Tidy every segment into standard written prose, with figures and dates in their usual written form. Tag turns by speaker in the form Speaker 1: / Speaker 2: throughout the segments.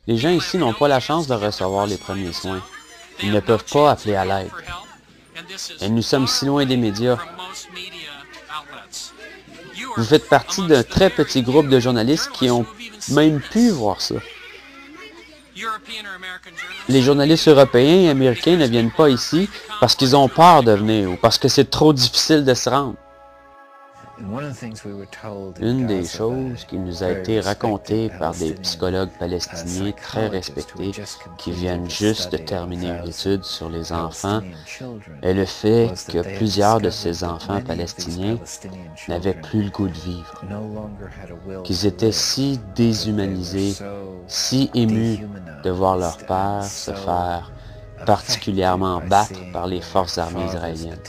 Speaker 1: Les gens ici n'ont pas la chance de recevoir les premiers soins. Ils ne peuvent pas appeler à l'aide. Et nous sommes si loin des médias. Vous faites partie d'un très petit groupe de journalistes qui ont même pu voir ça. Les journalistes européens et américains ne viennent pas ici parce qu'ils ont peur de venir ou parce que c'est trop difficile de se rendre. Une des choses qui nous a été racontée par des psychologues palestiniens très respectés qui viennent juste de terminer une étude sur les enfants est le fait que plusieurs de ces enfants palestiniens n'avaient plus le goût de vivre, qu'ils étaient si déshumanisés, si émus de voir leur père se faire particulièrement battre par les forces armées israéliennes.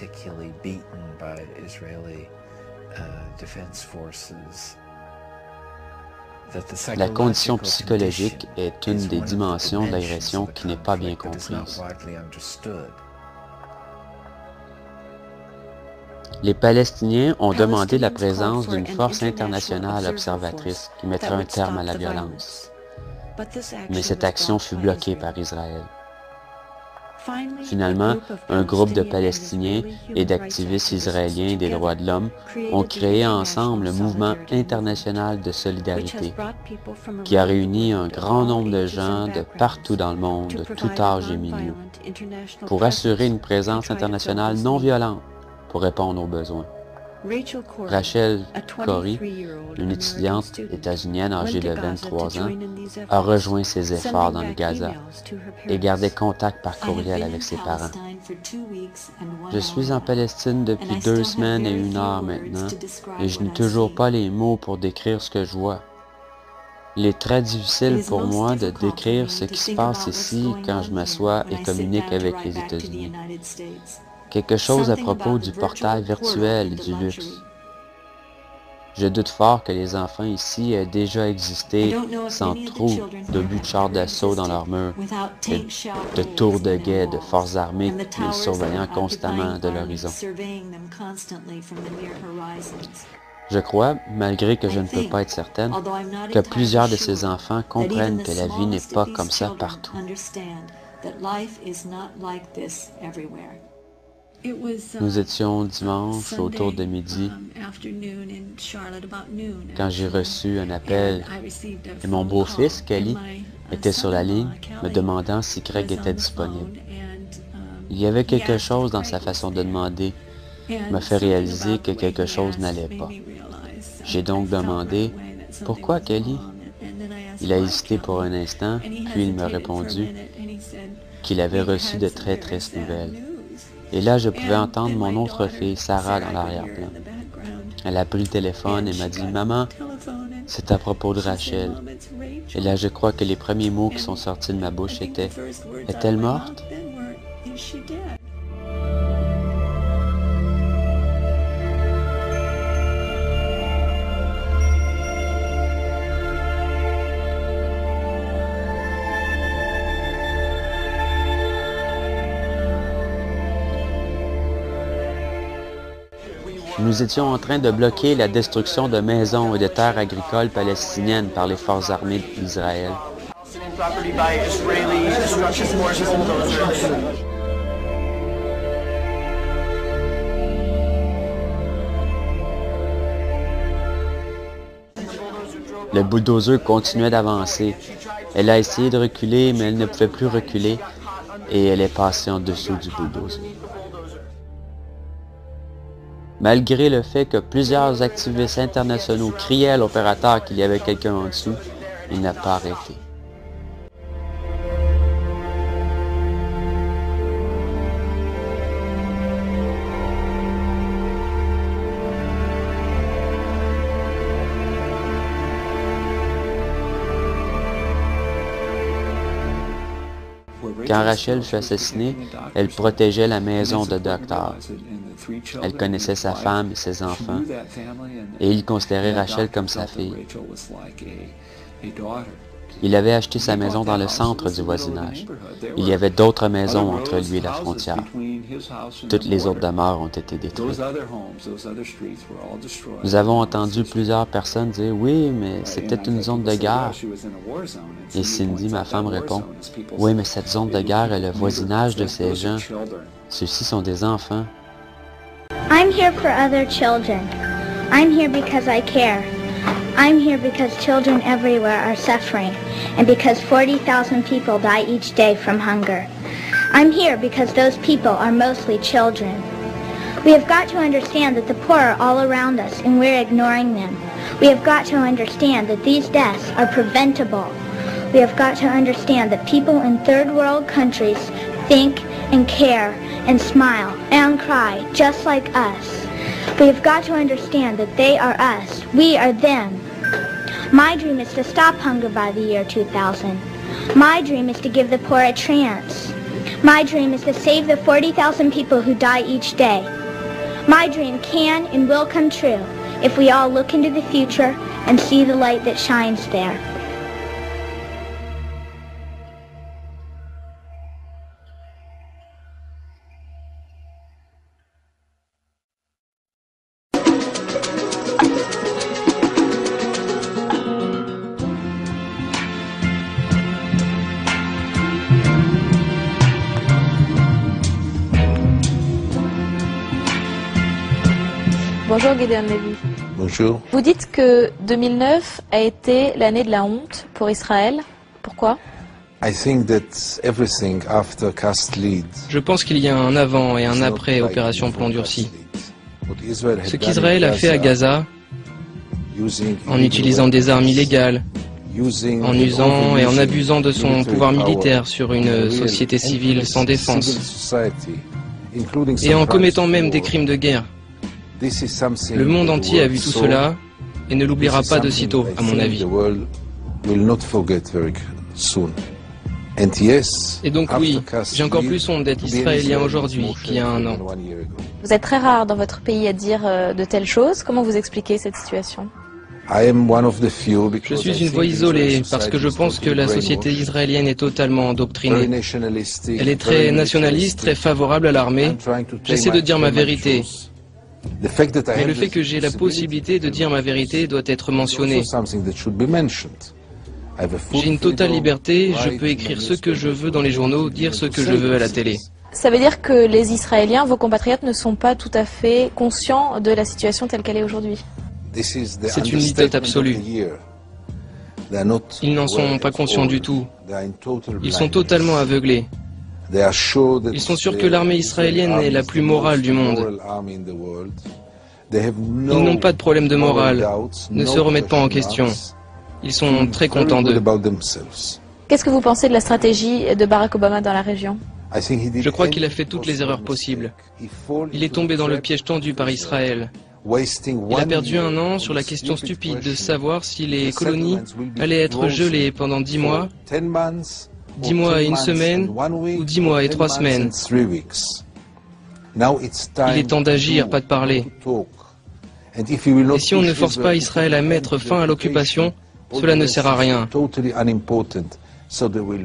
Speaker 1: La condition psychologique est une des dimensions de l'agression qui n'est pas bien comprise. Les Palestiniens ont demandé la présence d'une force internationale observatrice qui mettrait un terme à la violence. Mais cette action fut bloquée par Israël. Finalement, un groupe de Palestiniens et d'activistes israéliens des droits de l'homme ont créé ensemble le Mouvement international de solidarité, qui a réuni un grand nombre de gens de partout dans le monde, de tout âge et milieu, pour assurer une présence internationale non violente pour répondre aux besoins. Rachel Corrie, une étudiante états-unienne âgée de 23 ans, a rejoint ces efforts dans le Gaza et gardait contact par courriel avec ses parents. Je suis en Palestine depuis 2 semaines et 1 heure maintenant, et je n'ai toujours pas les mots pour décrire ce que je vois. Il est très difficile pour moi de décrire ce qui se passe ici quand je m'assois et communique avec les États-Unis. Quelque chose à propos du portail virtuel et du luxe. Je doute fort que les enfants ici aient déjà existé sans trop de buts de chars d'assaut dans leurs murs, de tours de guet, de forces armées les surveillant constamment de l'horizon. Je crois, malgré que je ne peux pas être certaine, que plusieurs de ces enfants comprennent que la vie n'est pas comme ça partout. Nous étions dimanche autour de midi quand j'ai reçu un appel et mon beau-fils, Kelly, était sur la ligne me demandant si Craig était disponible. Il y avait quelque chose dans sa façon de demander qui m'a fait réaliser que quelque chose n'allait pas. J'ai donc demandé « Pourquoi, Kelly ?» Il a hésité pour un instant, puis il m'a répondu qu'il avait reçu de très tristes nouvelles. Et là, je pouvais entendre mon autre fille, Sarah, dans l'arrière-plan. Elle a pris le téléphone et m'a dit « Maman, c'est à propos de Rachel. » Et là, je crois que les premiers mots qui sont sortis de ma bouche étaient « Est-elle morte? » Nous étions en train de bloquer la destruction de maisons et de terres agricoles palestiniennes par les forces armées d'Israël. Le bulldozer continuait d'avancer. Elle a essayé de reculer, mais elle ne pouvait plus reculer et elle est passée en dessous du bulldozer. Malgré le fait que plusieurs activistes internationaux criaient à l'opérateur qu'il y avait quelqu'un en dessous, il n'a pas arrêté. Quand Rachel fut assassinée, elle protégeait la maison de docteur. Elle connaissait sa femme et ses enfants, et il considérait Rachel comme sa fille. Il avait acheté sa maison dans le centre du voisinage. Il y avait d'autres maisons entre lui et la frontière. Toutes les autres demeures ont été détruites. Nous avons entendu plusieurs personnes dire « Oui, mais c'était une zone de guerre. » Et Cindy, ma femme, répond « Oui, mais cette zone de guerre est le voisinage de ces gens. Ceux-ci sont des enfants. »
Speaker 2: I'm here for other children. I'm here because I care. I'm here because children everywhere are suffering and because 40,000 people die each day from hunger. I'm here because those people are mostly children. We have got to understand that the poor are all around us and we're ignoring them. We have got to understand that these deaths are preventable. We have got to understand that people in third world countries think and care and smile and cry just like us. We have got to understand that they are us, we are them. My dream is to stop hunger by the year 2000. My dream is to give the poor a chance. My dream is to save the 40,000 people who die each day. My dream can and will come true if we all look into the future and see the light that shines there.
Speaker 3: Bonjour Gideon Levy.
Speaker 4: Bonjour.
Speaker 3: Vous dites que 2009 a été l'année de la honte pour Israël. Pourquoi?
Speaker 5: Je pense qu'il y a un avant et un après Opération Plomb Durci. Ce qu'Israël a fait à Gaza, en utilisant des armes illégales, en usant et en abusant de son pouvoir militaire sur une société civile sans défense, et en commettant même des crimes de guerre. Le monde entier a vu tout cela et ne l'oubliera pas de sitôt, à mon avis. Et donc oui, j'ai encore plus honte d'être israélien aujourd'hui qu'il y a un an.
Speaker 3: Vous êtes très rare dans votre pays à dire de telles choses. Comment vous expliquez cette situation?
Speaker 5: Je suis une voix isolée parce que je pense que la société israélienne est totalement endoctrinée. Elle est très nationaliste, très favorable à l'armée. J'essaie de dire ma vérité. Mais le fait que j'ai la possibilité de dire ma vérité doit être mentionné. J'ai une totale liberté, je peux écrire ce que je veux dans les journaux, dire ce que je veux à la télé.
Speaker 3: Ça veut dire que les Israéliens, vos compatriotes, ne sont pas tout à fait conscients de la situation telle qu'elle est aujourd'hui?
Speaker 5: C'est une litote absolue. Ils n'en sont pas conscients du tout. Ils sont totalement aveuglés. Ils sont sûrs que l'armée israélienne est la plus morale du monde. Ils n'ont pas de problème de morale, ne se remettent pas en question. Ils sont très contents d'eux.
Speaker 3: Qu'est-ce que vous pensez de la stratégie de Barack Obama dans la région?
Speaker 5: Je crois qu'il a fait toutes les erreurs possibles. Il est tombé dans le piège tendu par Israël. Il a perdu un an sur la question stupide de savoir si les colonies allaient être gelées pendant 10 mois, 10 mois et 1 semaine, ou 10 mois et 3 semaines. Il est temps d'agir, pas de parler. Et si on ne force pas Israël à mettre fin à l'occupation, cela ne sert à rien.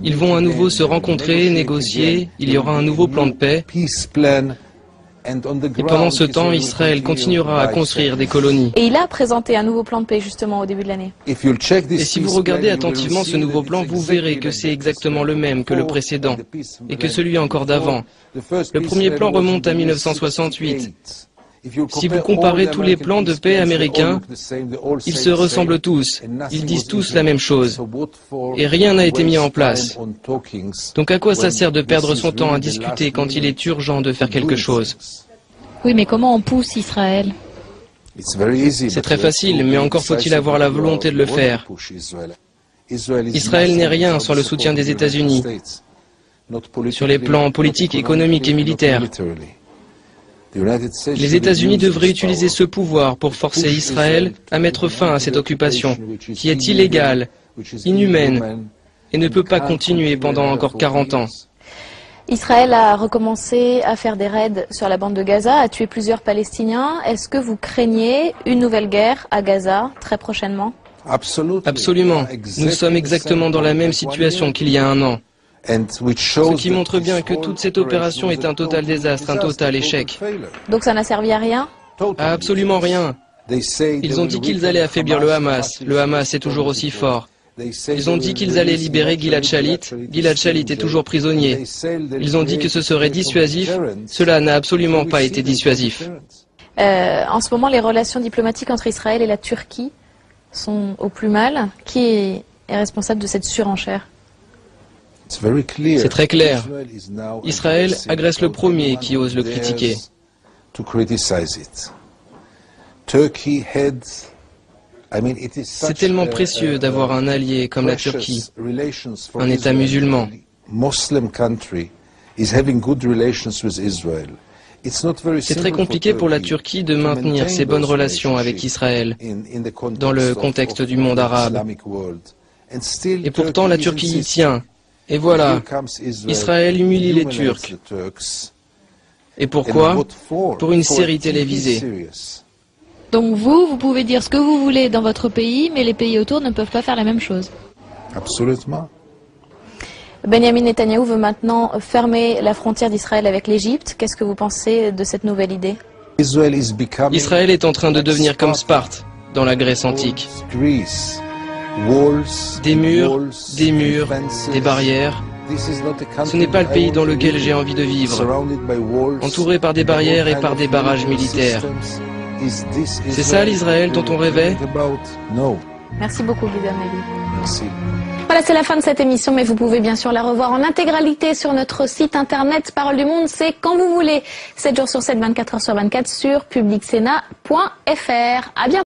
Speaker 5: Ils vont à nouveau se rencontrer, négocier, il y aura un nouveau plan de paix. Et pendant ce temps, Israël continuera à construire des colonies.
Speaker 3: Et il a présenté un nouveau plan de paix justement au début de l'année.
Speaker 5: Et si vous regardez attentivement ce nouveau plan, vous verrez que c'est exactement le même que le précédent et que celui encore d'avant. Le premier plan remonte à 1968. Si vous comparez tous les plans de paix américains, ils se ressemblent tous, ils disent tous la même chose, et rien n'a été mis en place. Donc à quoi ça sert de perdre son temps à discuter quand il est urgent de faire quelque chose?
Speaker 6: Oui, mais comment on pousse Israël?
Speaker 5: C'est très facile, mais encore faut-il avoir la volonté de le faire. Israël n'est rien sans le soutien des États-Unis, sur les plans politiques, économiques et militaires. Les États-Unis devraient utiliser ce pouvoir pour forcer Israël à mettre fin à cette occupation, qui est illégale, inhumaine, et ne peut pas continuer pendant encore 40 ans.
Speaker 3: Israël a recommencé à faire des raids sur la bande de Gaza, a tué plusieurs Palestiniens. Est-ce que vous craignez une nouvelle guerre à Gaza très prochainement?
Speaker 5: Absolument. Nous sommes exactement dans la même situation qu'il y a un an. Ce qui montre bien que toute cette opération est un total désastre, un total échec.
Speaker 3: Donc ça n'a servi à rien?
Speaker 5: À absolument rien. Ils ont dit qu'ils allaient affaiblir le Hamas. Le Hamas est toujours aussi fort. Ils ont dit qu'ils allaient libérer Gilad Shalit. Gilad Shalit est toujours prisonnier. Ils ont dit que ce serait dissuasif. Cela n'a absolument pas été dissuasif.
Speaker 3: En ce moment, les relations diplomatiques entre Israël et la Turquie sont au plus mal. Qui est responsable de cette surenchère?
Speaker 5: C'est très clair. Israël agresse le premier qui ose le critiquer. C'est tellement précieux d'avoir un allié comme la Turquie, un État musulman. C'est très compliqué pour la Turquie de maintenir ses bonnes relations avec Israël dans le contexte du monde arabe. Et pourtant la Turquie y tient. Et voilà, Israël humilie les Turcs. Et pourquoi? Pour une série télévisée.
Speaker 6: Donc vous pouvez dire ce que vous voulez dans votre pays, mais les pays autour ne peuvent pas faire la même chose.
Speaker 4: Absolument.
Speaker 3: Benjamin Netanyahou veut maintenant fermer la frontière d'Israël avec l'Égypte. Qu'est-ce que vous pensez de cette nouvelle idée?
Speaker 5: Israël est en train de devenir comme Sparte dans la Grèce antique. Des murs, des barrières. Ce n'est pas le pays dans lequel j'ai envie de vivre, entouré par des barrières et par des barrages militaires. C'est ça l'Israël dont on rêvait?
Speaker 3: Merci beaucoup, Gideon Levy.
Speaker 4: Merci.
Speaker 3: Voilà, c'est la fin de cette émission, mais vous pouvez bien sûr la revoir en intégralité sur notre site internet Parole du Monde. C'est quand vous voulez, 7 jours sur 7, 24 heures sur 24 sur publicsénat.fr. À bientôt.